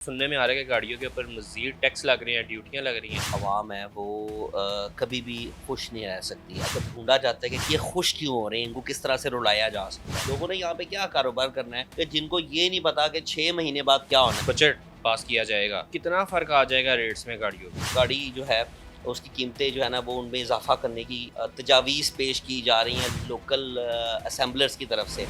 सुनने में आ रहा है कि गाड़ियों के ऊपर मज़ीद टैक्स लग रहे हैं, ड्यूटियाँ लग रही हैं। अवाम है वो कभी भी खुश नहीं रह सकती। अगर ढूंढा जाता है कि ये खुश क्यों हो रहे हैं, इनको किस तरह से रुलाया जा सकता है। लोगों ने यहाँ पे क्या कारोबार करना है कि जिनको ये नहीं पता कि 6 महीने बाद क्या होना है। बजट पास किया जाएगा, कितना फ़र्क आ जाएगा रेट्स में गाड़ियों में? गाड़ी जो है उसकी कीमतें जो है ना वो उनमें इजाफा करने की तजावीज़ पेश की जा रही हैं लोकल असेंबलर्स की तरफ से।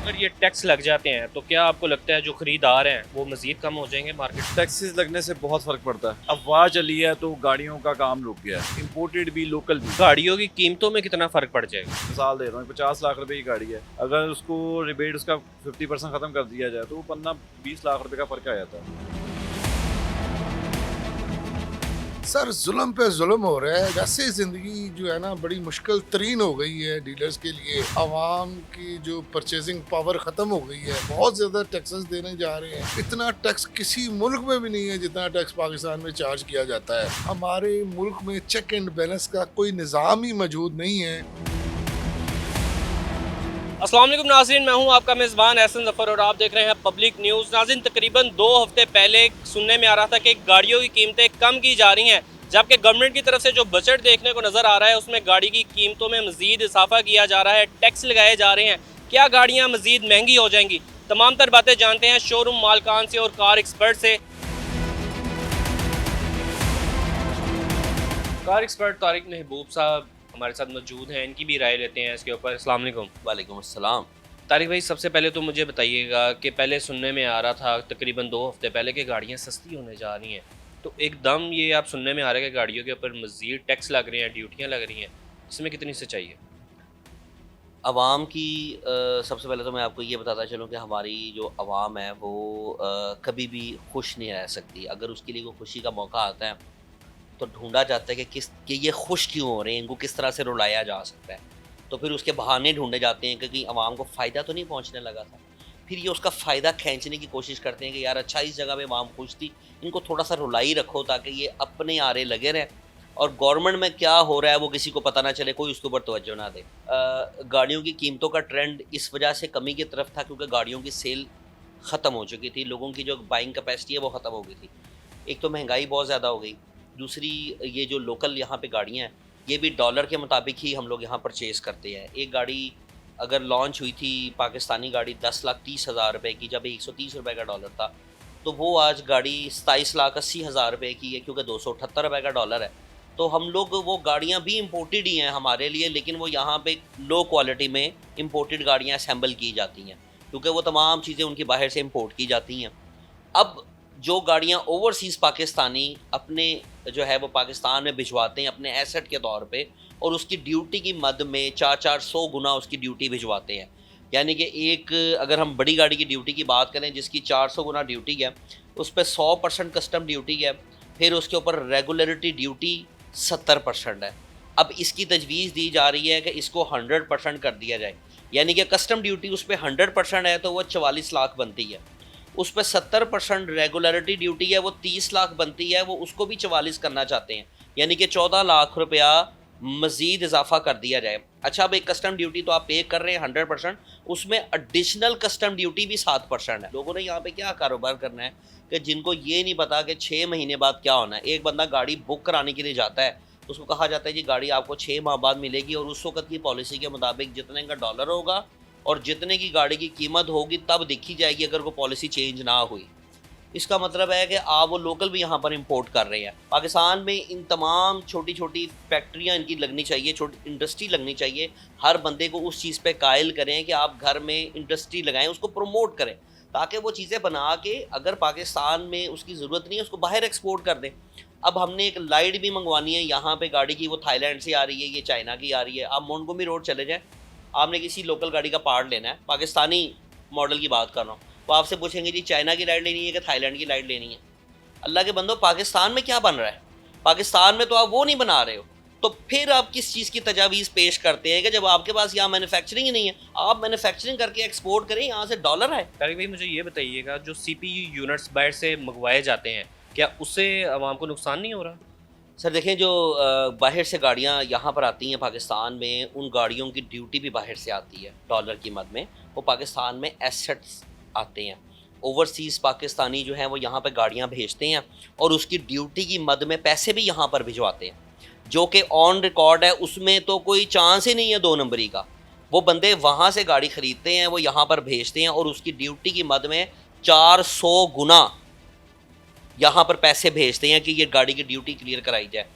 अगर ये टैक्स लग जाते हैं तो क्या आपको लगता है जो खरीदार हैं वो मज़ीद कम हो जाएंगे मार्केट? टैक्सेस लगने से बहुत फर्क पड़ता है। अफवाह चली है तो गाड़ियों का काम रुक गया है, इंपोर्टेड भी लोकल भी। गाड़ियों की कीमतों में कितना फ़र्क पड़ जाएगा? मिसाल दे रहा हूँ, 50 लाख रुपए की गाड़ी है, अगर उसको रिबेट उसका 50% खत्म कर दिया जाए तो वो 15-20 लाख रुपए का फर्क आ जाता है। सर जुल्म पे जुल्म हो रहा है। वैसे जिंदगी जो है ना बड़ी मुश्किल तरीन हो गई है डीलर्स के लिए। आवाम की जो परचेजिंग पावर खत्म हो गई है। बहुत ज्यादा टैक्सेस देने जा रहे हैं। इतना टैक्स किसी मुल्क में भी नहीं है जितना टैक्स पाकिस्तान में चार्ज किया जाता है। हमारे मुल्क में चेक एंड बैलेंस का कोई निज़ाम ही मौजूद नहीं है। अस्सलाम वालेकुम नाज़रीन, मैं हूं आपका मेज़बान एहसन ज़फ़र और आप देख रहे हैं पब्लिक न्यूज़। नाज़रीन, तकरीबन 2 हफ्ते पहले सुनने में आ रहा था कि गाड़ियों की कीमतें कम की जा रही हैं, जबकि गवर्नमेंट की तरफ से जो बजट देखने को नज़र आ रहा है उसमें गाड़ी की कीमतों में मज़ीद इजाफा किया जा रहा है, टैक्स लगाए जा रहे हैं। क्या गाड़ियाँ मज़ीद महंगी हो जाएंगी? तमाम तर बातें जानते हैं शोरूम मालकान से और कार एक्सपर्ट से। कार एक्सपर्ट तारिक महबूब साहब हमारे साथ मौजूद हैं, इनकी भी राय लेते हैं इसके ऊपर। अस्सलाम वालेकुम। वालेकुम अस्सलाम। तारिक भाई, सबसे पहले तो मुझे बताइएगा कि पहले सुनने में आ रहा था तकरीबन 2 हफ्ते पहले कि गाड़ियाँ सस्ती होने जा रही हैं, तो एकदम ये आप सुनने में आ रहा है कि गाड़ियों के ऊपर मज़ीद टैक्स लग रहे हैं, ड्यूटियाँ लग रही हैं। इसमें कितनी सच्चाई है? अवाम की सबसे पहले तो मैं आपको ये बताता चलूँ कि हमारी जो अवाम है वो कभी भी खुश नहीं रह सकती। अगर उसके लिए कोई खुशी का मौका आता है तो ढूँढा जाता है कि ये खुश क्यों हो रहे हैं, इनको किस तरह से रुलाया जा सकता है। तो फिर उसके बहाने ढूँढे जाते हैं कि कहीं आवाम को फ़ायदा तो नहीं पहुँचने लगा था। फिर ये उसका फ़ायदा खींचने की कोशिश करते हैं कि यार अच्छा इस जगह पे आवाम खुश थी, इनको थोड़ा-सा रुलाई रखो ताकि ये अपने आरे लगे रहें और गवर्नमेंट में क्या हो रहा है वो किसी को पता ना चले, कोई उसके ऊपर तवज्जो ना दे। गाड़ियों की कीमतों का ट्रेंड इस वजह से कमी की तरफ था क्योंकि गाड़ियों की सेल ख़त्म हो चुकी थी, लोगों की जो बाइंग कैपेसिटी है वो ख़त्म हो गई थी। एक तो महंगाई बहुत ज़्यादा हो गई, दूसरी ये जो लोकल यहाँ पे गाड़ियाँ हैं, ये भी डॉलर के मुताबिक ही हम लोग यहाँ परचेज़ करते हैं। एक गाड़ी अगर लॉन्च हुई थी पाकिस्तानी गाड़ी 10,30,000 रुपए की, जब 130 रुपए का डॉलर था, तो वो आज गाड़ी 27,80,000 रुपए की है क्योंकि 278 रुपए का डॉलर है। तो हम लोग वो गाड़ियाँ भी इम्पोर्टेड ही हैं हमारे लिए, लेकिन वो यहाँ पे लो क्वालिटी में इम्पोर्टेड गाड़ियाँ असेंबल की जाती हैं, क्योंकि वो तमाम चीज़ें उनकी बाहर से इम्पोर्ट की जाती हैं। अब जो गाड़ियाँ ओवरसीज़ पाकिस्तानी अपने जो है वो पाकिस्तान में भिजवाते हैं अपने एसेट के तौर पे, और उसकी ड्यूटी की मद में 400 गुना उसकी ड्यूटी भिजवाते हैं। यानी कि एक अगर हम बड़ी गाड़ी की ड्यूटी की बात करें जिसकी 400 गुना ड्यूटी है, उस पे 100% कस्टम ड्यूटी है, फिर उसके ऊपर रेगुलरिटी ड्यूटी 70% है। अब इसकी तजवीज़ दी जा रही है कि इसको 100% कर दिया जाए, यानी कि कस्टम ड्यूटी उस पे 100% है तो वो 44 लाख बनती है। उस पे 70% रेगुलरिटी ड्यूटी है, वो 30 लाख बनती है, वो उसको भी 44 करना चाहते हैं, यानी कि 14 लाख रुपया मज़ीद इजाफा कर दिया जाए। अच्छा, अब एक कस्टम ड्यूटी तो आप पे कर रहे हैं 100%, उसमें एडिशनल कस्टम ड्यूटी भी 7% है। लोगों ने यहाँ पे क्या कारोबार करना है कि जिनको ये नहीं पता कि 6 महीने बाद क्या होना है। एक बंदा गाड़ी बुक कराने के लिए जाता है, उसको कहा जाता है जी गाड़ी आपको 6 माह बाद मिलेगी, और उस वक्त की पॉलिसी के मुताबिक जितने का डॉलर होगा और जितने की गाड़ी की कीमत होगी तब देखी जाएगी अगर वो पॉलिसी चेंज ना हुई। इसका मतलब है कि आप वो लोकल भी यहाँ पर इंपोर्ट कर रहे हैं। पाकिस्तान में इन तमाम छोटी छोटी फैक्ट्रियाँ इनकी लगनी चाहिए, छोटी इंडस्ट्री लगनी चाहिए। हर बंदे को उस चीज़ पे कायल करें कि आप घर में इंडस्ट्री लगाएं, उसको प्रमोट करें ताकि वो चीज़ें बना के अगर पाकिस्तान में उसकी ज़रूरत नहीं है उसको बाहर एक्सपोर्ट कर दें। अब हमने एक लाइट भी मंगवानी है यहाँ पे गाड़ी की, वो थाईलैंड से आ रही है, ये चाइना की आ रही है। आप मोंटगोमरी रोड चले जाएँ, आपने किसी लोकल गाड़ी का पार्ट लेना है, पाकिस्तानी मॉडल की बात कर रहा हूँ, वो आपसे पूछेंगे जी चाइना की लाइट लेनी है कि थाईलैंड की लाइट लेनी है। अल्लाह के बंदो, पाकिस्तान में क्या बन रहा है? पाकिस्तान में तो आप वो नहीं बना रहे हो, तो फिर आप किस चीज़ की तजावीज़ पेश करते हैं कि जब आपके पास यहाँ मैन्युफैक्चरिंग ही नहीं है? आप मैन्युफैक्चरिंग करके एक्सपोर्ट करें, यहाँ से डॉलर आए। तारिक भाई, मुझे ये बताइएगा, जो CPU यूनिट्स बाहर से मंगवाए जाते हैं, क्या उससे आवाम को नुकसान नहीं हो रहा? सर देखें, जो बाहर से गाड़ियाँ यहाँ पर आती हैं पाकिस्तान में, उन गाड़ियों की ड्यूटी भी बाहर से आती है डॉलर की मद में। वो पाकिस्तान में एसेट्स आते हैं, ओवरसीज़ पाकिस्तानी जो हैं वो यहाँ पे गाड़ियाँ भेजते हैं और उसकी ड्यूटी की मद में पैसे भी यहाँ पर भिजवाते हैं, जो कि ऑन रिकॉर्ड है। उसमें तो कोई चांस ही नहीं है 2 नंबरी का। वो बंदे वहाँ से गाड़ी ख़रीदते हैं, वो यहाँ पर भेजते हैं और उसकी ड्यूटी की मद में 400 गुना यहाँ पर पैसे भेजते हैं कि ये गाड़ी की ड्यूटी क्लियर कराई जाए।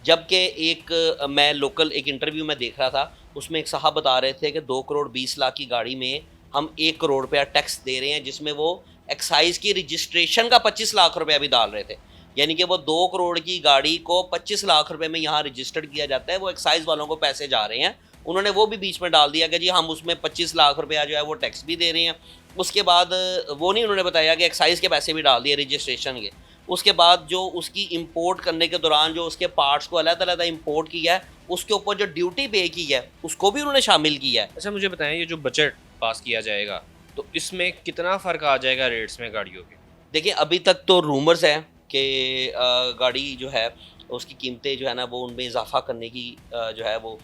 जबकि मैं लोकल एक इंटरव्यू में देख रहा था, उसमें एक साहब बता रहे थे कि 2 करोड़ 20 लाख की गाड़ी में हम 1 करोड़ रुपया टैक्स दे रहे हैं, जिसमें वो एक्साइज़ की रजिस्ट्रेशन का 25 लाख रुपया भी डाल रहे थे। यानी कि वो 2 करोड़ की गाड़ी को 25 लाख रुपए में यहाँ रजिस्टर्ड किया जाता है, वो एक्साइज़ वालों को पैसे जा रहे हैं। उन्होंने वो भी बीच में डाल दिया कि जी हम उसमें 25 लाख रुपया जो है वो टैक्स भी दे रहे हैं। उसके बाद वो नहीं उन्होंने बताया कि एक्साइज़ के पैसे भी डाल दिए रजिस्ट्रेशन के। उसके बाद जो उसकी इंपोर्ट करने के दौरान जो उसके पार्ट्स को अलग-अलग इंपोर्ट किया है, उसके ऊपर जो ड्यूटी पे की है उसको भी उन्होंने शामिल किया है। अच्छा मुझे बताएं, ये जो बजट पास किया जाएगा तो इसमें कितना फ़र्क आ जाएगा रेट्स में गाड़ियों के? देखिए अभी तक तो रूमर्स हैं कि गाड़ी जो है उसकी कीमतें जो है ना वो उनमें इजाफा करने की जो है वो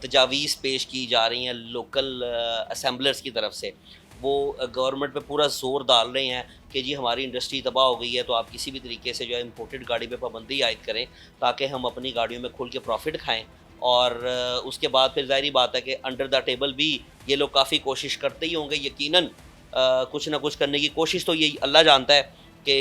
तजावीज़ पेश की जा रही हैं लोकल असेंबलर्स की तरफ से। वो गवर्नमेंट पे पूरा ज़ोर डाल रहे हैं कि जी हमारी इंडस्ट्री तबाह हो गई है, तो आप किसी भी तरीके से जो है इम्पोर्टेड गाड़ी पे पाबंदी आयद करें ताकि हम अपनी गाड़ियों में खुल के प्रॉफिट खाएं। और उसके बाद फिर ज़ाहिर बात है कि अंडर द टेबल भी ये लोग काफ़ी कोशिश करते ही होंगे यकीनन। कुछ ना कुछ करने की कोशिश तो ये अल्लाह जानता है कि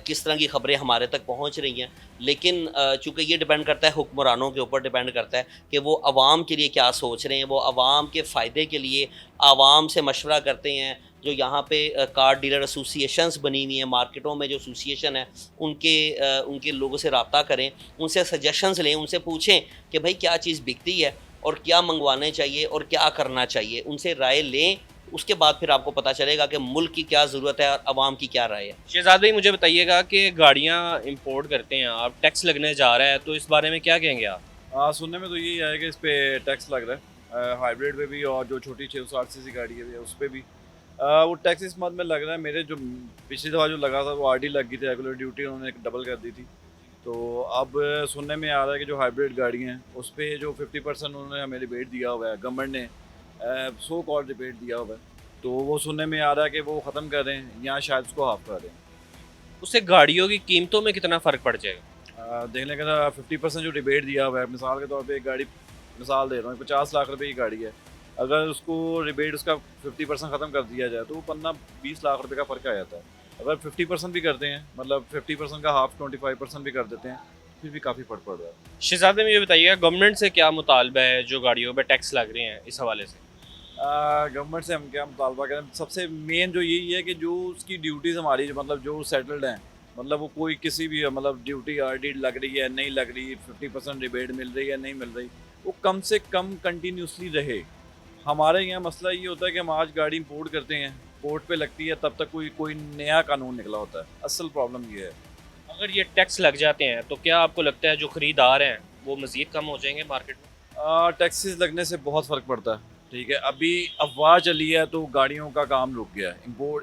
किस तरह की ख़बरें हमारे तक पहुंच रही हैं। लेकिन चूँकि ये डिपेंड करता है हुक्मरानों के ऊपर डिपेंड करता है कि वो आवाम के लिए क्या सोच रहे हैं। वो आवाम के फ़ायदे के लिए आवाम से मशवरा करते हैं। जो यहाँ पे कार डीलर एसोसिएशंस बनी हुई हैं, मार्केटों में जो एसोसिएशन है उनके लोगों से रब्ता करें, उनसे सजेशंस लें, उनसे पूछें कि भाई क्या चीज़ बिकती है और क्या मंगवाने चाहिए और क्या करना चाहिए। उनसे राय लें, उसके बाद फिर आपको पता चलेगा कि मुल्क की क्या ज़रूरत है और आवाम की क्या राय है। शहजाद भाई मुझे बताइएगा कि गाड़ियाँ इंपोर्ट करते हैं आप, टैक्स लगने जा रहा है, तो इस बारे में क्या कहेंगे आप? सुनने में तो यही आया कि इस पर टैक्स लग रहा है, हाइब्रिड पे भी और जो छोटी 660 सीसी गाड़ी है उस पर भी वो टैक्स इस मद में लग रहा है। मेरे जो पिछली दफ़ा जो लगा था वो आरडी लग गई थी, रेगुलर ड्यूटी उन्होंने डबल कर दी थी। तो अब सुनने में आ रहा है कि जो हाइब्रिड गाड़ियाँ हैं उस पर जो 50% उन्होंने हमें रिबेट दिया हुआ है, गवर्नमेंट ने सो कॉल्ड रिबेट दिया हुआ है, तो वो सुनने में आ रहा है कि वो ख़त्म कर दें या शायद उसको हाफ कर दें। उससे गाड़ियों की कीमतों में कितना फ़र्क पड़ जाएगा? देखने का 50% जो रिबेट दिया हुआ है, मिसाल के तौर पे एक गाड़ी, मिसाल दे रहा हूँ, 50 लाख रुपए की गाड़ी है, अगर उसको रिबेट उसका 50% ख़त्म कर दिया जाए तो वो 15-20 लाख रुपए का फ़र्क आ जाता है। अगर 50% भी करते हैं, मतलब 50% का हाफ 25% भी कर देते हैं, फिर भी काफ़ी फ़र्क पड़ रहा है। शहजाद मुझे बताइएगा गवर्नमेंट से क्या मुतालबा है जो गाड़ियों पर टैक्स लग रहे हैं इस हवाले से? गवर्नमेंट से हम क्या मुतालबा करें, सबसे मेन जो यही है कि जो उसकी ड्यूटीज़ हमारी मतलब जो सेटल्ड हैं, मतलब वो कोई किसी भी मतलब ड्यूटी आरडी लग रही है नहीं लग रही, 50% रिबेट मिल रही है नहीं मिल रही, वो कम से कम कंटिन्यूसली रहे। हमारे यहाँ मसला ये होता है कि हम आज गाड़ी इंपोर्ट करते हैं, पोर्ट पे लगती है, तब तक कोई नया कानून निकला होता है। असल प्रॉब्लम ये है। अगर ये टैक्स लग जाते हैं तो क्या आपको लगता है जो ख़रीदार हैं वो मज़ीद कम हो जाएंगे मार्केट में? टैक्सेस लगने से बहुत फ़र्क पड़ता है। ठीक है, अभी अफवाह चली है तो गाड़ियों का काम रुक गया है,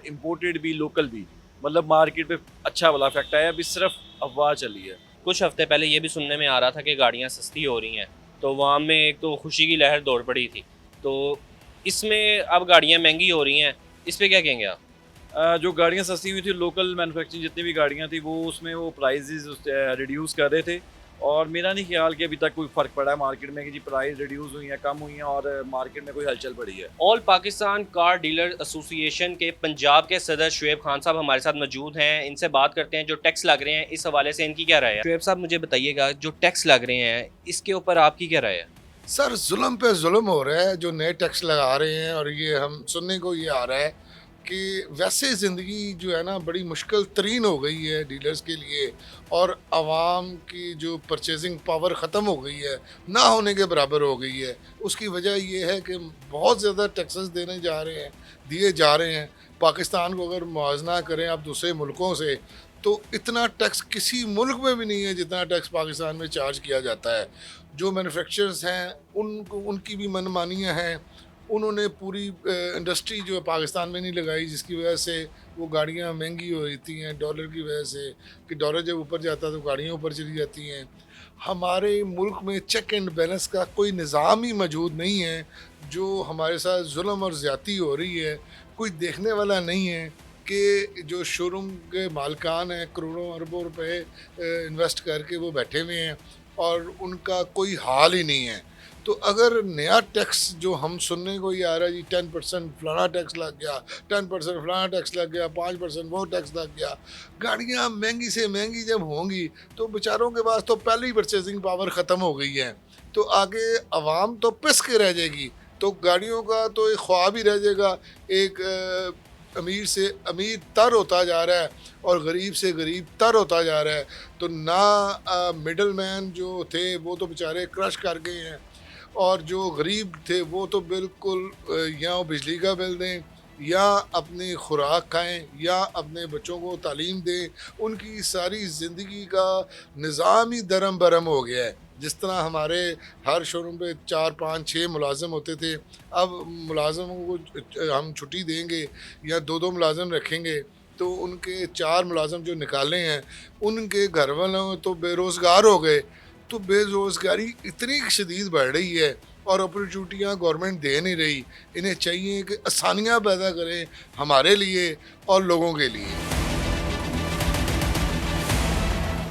इम्पोर्टेड भी लोकल भी, मतलब मार्केट पे अच्छा वाला इफेक्ट आया, अभी सिर्फ अफवाह चली है। कुछ हफ्ते पहले ये भी सुनने में आ रहा था कि गाड़ियाँ सस्ती हो रही हैं, तो वहाँ में एक तो खुशी की लहर दौड़ पड़ी थी। तो इसमें अब गाड़ियाँ महंगी हो रही हैं, इस पर क्या कहेंगे आप? जो गाड़ियाँ सस्ती हुई थी, लोकल मैन्युफैक्चरिंग जितनी भी गाड़ियाँ थी वो उसमें वो प्राइजेज रिड्यूस कर रहे थे, और मेरा नहीं ख्याल कि अभी तक कोई फ़र्क पड़ा है मार्केट में कि जी प्राइस रिड्यूस हुई है, कम हुई हैं और मार्केट में कोई हलचल पड़ी है। All Pakistan car dealer association के पंजाब के सदर शुएब खान साहब हमारे साथ मौजूद हैं। इनसे बात करते हैं जो टैक्स लग रहे हैं इस हवाले से इनकी क्या राय है। शुएब साहब मुझे बताइएगा जो टैक्स लग रहे हैं इसके ऊपर आपकी क्या राय है? सर जुल्म पे जुल्म हो रहा है, जो नए टैक्स लगा रहे हैं, और ये हम सुनने को ये आ रहा है कि वैसे ज़िंदगी जो है ना बड़ी मुश्किल तरीन हो गई है डीलर्स के लिए, और आवाम की जो परचेजिंग पावर ख़त्म हो गई है, ना होने के बराबर हो गई है। उसकी वजह ये है कि बहुत ज़्यादा टैक्सेस दिए जा रहे हैं। पाकिस्तान को अगर मुआवजा करें आप दूसरे मुल्कों से, तो इतना टैक्स किसी मुल्क में भी नहीं है जितना टैक्स पाकिस्तान में चार्ज किया जाता है। जो मैन्युफैक्चरर्स हैं उनकी भी मनमानियाँ हैं। उन्होंने पूरी इंडस्ट्री जो है पाकिस्तान में नहीं लगाई, जिसकी वजह से वो गाड़ियाँ महंगी हो जाती हैं डॉलर की वजह से, कि डॉलर जब ऊपर जाता है तो गाड़ियाँ ऊपर चली जाती हैं। हमारे मुल्क में चेक एंड बैलेंस का कोई निज़ाम ही मौजूद नहीं है। जो हमारे साथ जुल्म और ज़्यादती हो रही है, कोई देखने वाला नहीं है। कि जो शोरूम के मालकान हैं करोड़ों अरबों रुपए इन्वेस्ट करके वो बैठे हुए हैं और उनका कोई हाल ही नहीं है। तो अगर नया टैक्स जो हम सुनने को ही आ रहा है जी 10% फलाना टैक्स लग गया, 10% फलाना टैक्स लग गया, 5% वो टैक्स लग गया, गाड़ियाँ महंगी से महंगी जब होंगी तो बेचारों के पास तो पहले ही परचेजिंग पावर ख़त्म हो गई है, तो आगे आवाम तो पिस के रह जाएगी। तो गाड़ियों का तो एक ख्वाब ही रह जाएगा, एक अमीर से अमीर तर होता जा रहा है और गरीब से गरीब तर होता जा रहा है। तो ना मिडल मैन जो थे वो तो बेचारे क्रश कर गए हैं और जो गरीब थे वो तो बिल्कुल या वो बिजली का बिल दें या अपनी खुराक खाएं या अपने बच्चों को तालीम दें, उनकी सारी ज़िंदगी का निज़ाम ही दरम बरम हो गया है। जिस तरह हमारे हर शोरूम पे 4, 5, 6 मुलाजिम होते थे, अब मुलाजिमों को हम छुट्टी देंगे या 2-2 मुलाजिम रखेंगे तो उनके 4 मुलाजिम जो निकाले हैं उनके घर वालों तो बेरोज़गार हो गए। तो बेरोज़गारी इतनी शदीद बढ़ रही है और अपॉर्चुनिटियाँ गवर्नमेंट दे नहीं रही। इन्हें चाहिए कि आसानियाँ पैदा करें हमारे लिए और लोगों के लिए।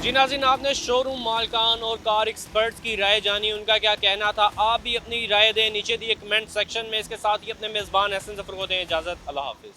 जी नाज़रीन, आपने शोरूम मालकान और कार एक्सपर्ट्स की राय जानी, उनका क्या कहना था। आप भी अपनी राय दें, नीचे दिए कमेंट सेक्शन में। इसके साथ ही अपने मेज़बान एहसन ज़फ़र को दें इजाज़त। अल्लाह हाफ़िज़।